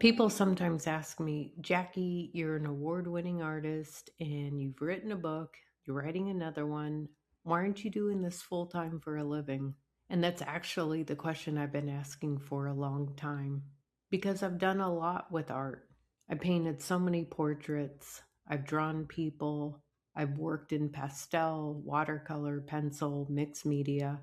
People sometimes ask me, Jackie, you're an award winning artist and you've written a book, you're writing another one. Why aren't you doing this full time for a living? And that's actually the question I've been asking for a long time because I've done a lot with art. I painted so many portraits, I've drawn people, I've worked in pastel, watercolor, pencil, mixed media.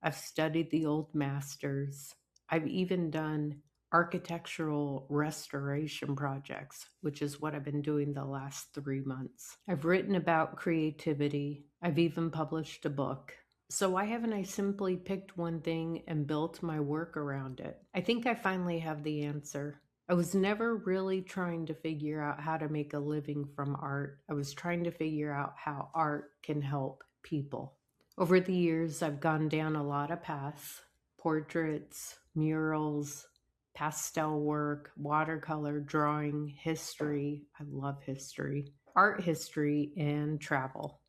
I've studied the old masters. I've even done architectural restoration projects, which is what I've been doing the last 3 months. I've written about creativity. I've even published a book. So why haven't I simply picked one thing and built my work around it? I think I finally have the answer. I was never really trying to figure out how to make a living from art. I was trying to figure out how art can help people. Over the years, I've gone down a lot of paths: portraits, murals, pastel work, watercolor, drawing, history. I love history, art history, and travel.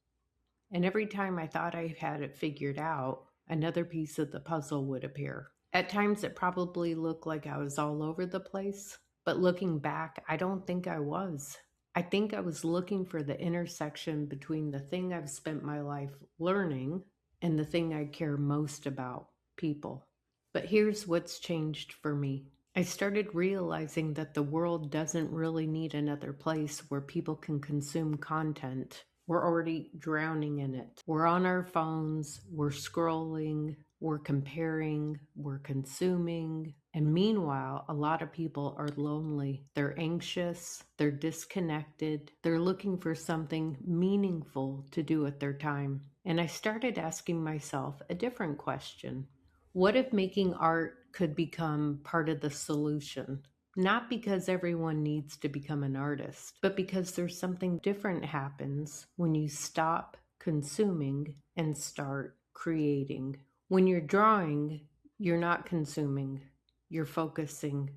And every time I thought I had it figured out, another piece of the puzzle would appear. At times, it probably looked like I was all over the place, but looking back, I don't think I was. I think I was looking for the intersection between the thing I've spent my life learning and the thing I care most about: people. But here's what's changed for me. I started realizing that the world doesn't really need another place where people can consume content. We're already drowning in it. We're on our phones, we're scrolling, we're comparing, we're consuming. And meanwhile, a lot of people are lonely. They're anxious, they're disconnected, they're looking for something meaningful to do with their time. And I started asking myself a different question. What if making art could become part of the solution? Not because everyone needs to become an artist, but because there's something different happens when you stop consuming and start creating. When you're drawing, you're not consuming, you're focusing,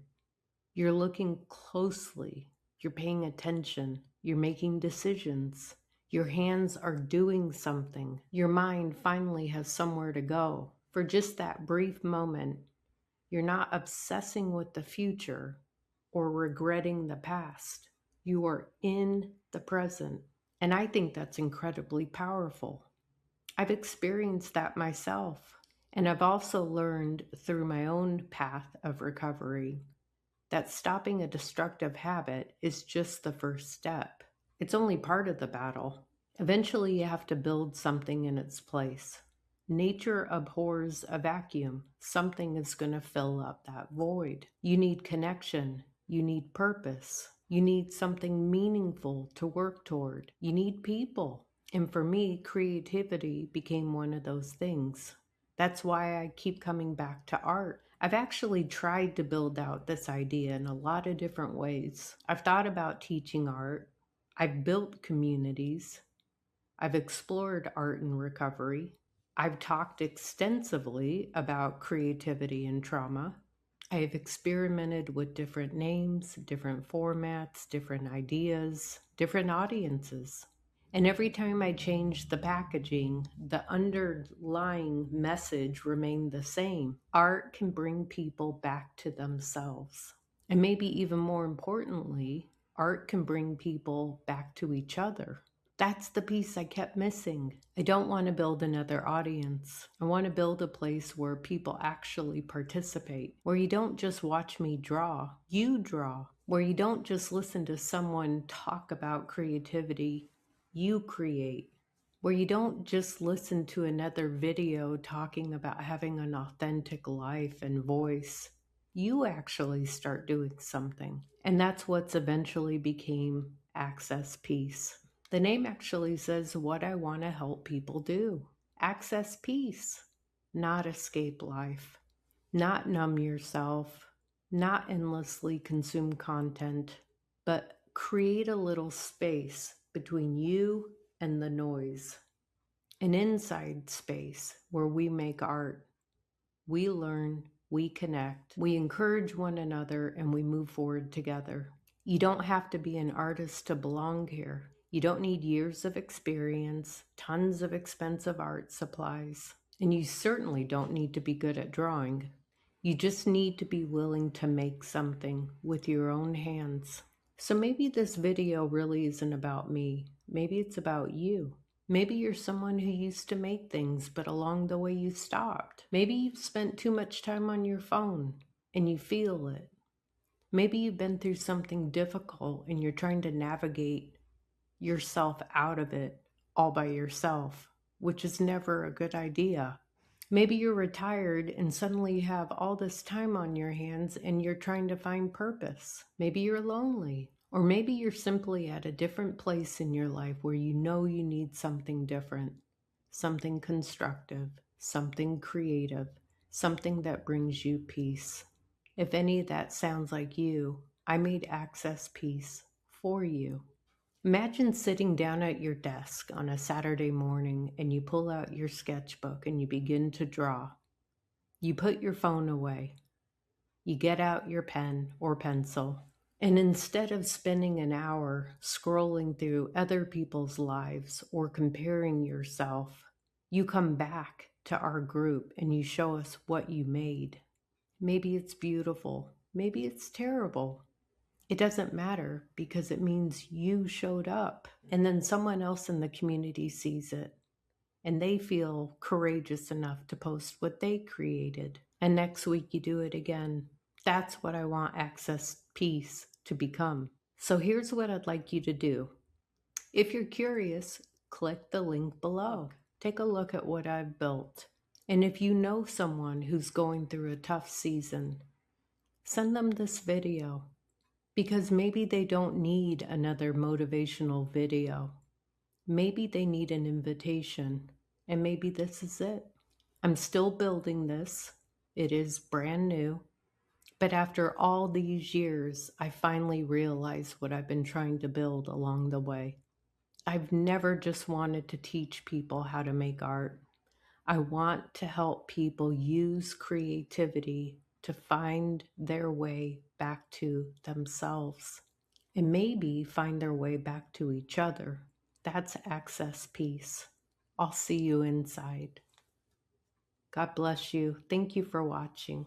you're looking closely, you're paying attention, you're making decisions. Your hands are doing something. Your mind finally has somewhere to go. For just that brief moment, you're not obsessing with the future or regretting the past. You are in the present. And I think that's incredibly powerful. I've experienced that myself. And I've also learned through my own path of recovery that stopping a destructive habit is just the first step. It's only part of the battle. Eventually, you have to build something in its place. Nature abhors a vacuum. Something is going to fill up that void. You need connection. You need purpose. You need something meaningful to work toward. You need people. And for me, creativity became one of those things. That's why I keep coming back to art. I've actually tried to build out this idea in a lot of different ways. I've thought about teaching art. I've built communities. I've explored art and recovery. I've talked extensively about creativity and trauma. I have experimented with different names, different formats, different ideas, different audiences. And every time I changed the packaging, the underlying message remained the same. Art can bring people back to themselves. And maybe even more importantly, art can bring people back to each other. That's the piece I kept missing. I don't want to build another audience. I want to build a place where people actually participate, where you don't just watch me draw, you draw, where you don't just listen to someone talk about creativity, you create, where you don't just listen to another video talking about having an authentic life and voice. You actually start doing something. And that's what's eventually became Access Peace. The name actually says what I want to help people do. Access peace, not escape life, not numb yourself, not endlessly consume content, but create a little space between you and the noise. An inside space where we make art, we learn, we connect, we encourage one another, and we move forward together. You don't have to be an artist to belong here. You don't need years of experience, tons of expensive art supplies, and you certainly don't need to be good at drawing. You just need to be willing to make something with your own hands. So maybe this video really isn't about me. Maybe it's about you. Maybe you're someone who used to make things, but along the way you stopped. Maybe you've spent too much time on your phone and you feel it. Maybe you've been through something difficult and you're trying to navigate yourself out of it all by yourself, which is never a good idea. Maybe you're retired and suddenly you have all this time on your hands and you're trying to find purpose. Maybe you're lonely. Or maybe you're simply at a different place in your life where you know you need something different, something constructive, something creative, something that brings you peace. If any of that sounds like you, I made Access Peace for you. Imagine sitting down at your desk on a Saturday morning and you pull out your sketchbook and you begin to draw. You put your phone away. You get out your pen or pencil. And instead of spending an hour scrolling through other people's lives or comparing yourself, you come back to our group and you show us what you made. Maybe it's beautiful. Maybe it's terrible. It doesn't matter because it means you showed up. And then someone else in the community sees it and they feel courageous enough to post what they created. And next week you do it again. That's what I want Access Peace to become. So here's what I'd like you to do. If you're curious, click the link below. Take a look at what I've built. And if you know someone who's going through a tough season, send them this video because maybe they don't need another motivational video. Maybe they need an invitation, and maybe this is it. I'm still building this. It is brand new. But after all these years, I finally realized what I've been trying to build along the way. I've never just wanted to teach people how to make art. I want to help people use creativity to find their way back to themselves and maybe find their way back to each other. That's Access Peace. I'll see you inside. God bless you. Thank you for watching.